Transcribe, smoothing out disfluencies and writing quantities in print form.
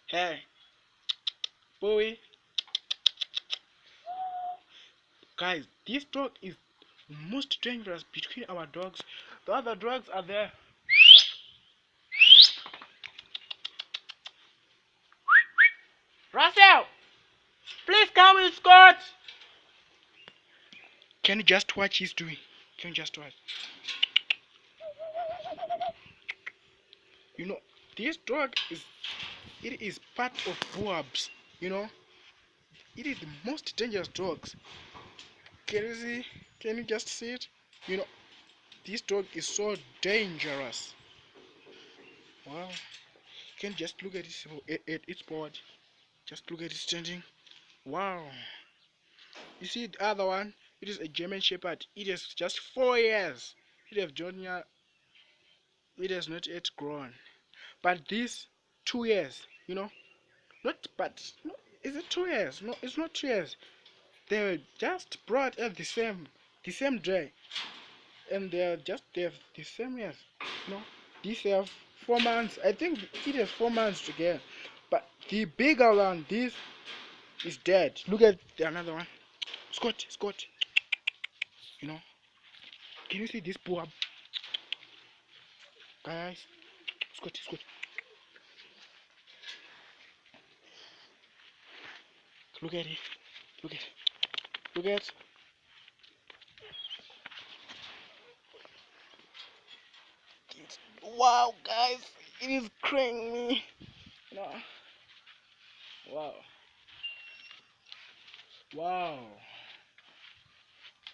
Hey, boy, guys, this dog is most dangerous between our dogs. The other dogs are there. Russell, please come with Scott. Can you just watch he's doing? Can you just watch? You know, this dog is part of Boabs. You know, it is the most dangerous dogs. Can you see? Can you just see it? You know, this dog is so dangerous. Wow. Can you just look at its body? Just look at it standing. Wow. You see the other one? It is a German Shepherd. It is just 4 years. It has junior. It has not yet grown. But this 2 years. You know, not but no, is it 2 years? No, it's not 2 years. They were just brought at the same day, and they have the same years. You know, these have 4 months. I think it has 4 months together. But the bigger one, this is dead. Look at the another one. Scott. You know, can you see this poor guys? Scott. Look at it. Look at. Look at. Wow, guys, it is crying me. No. Wow. Wow.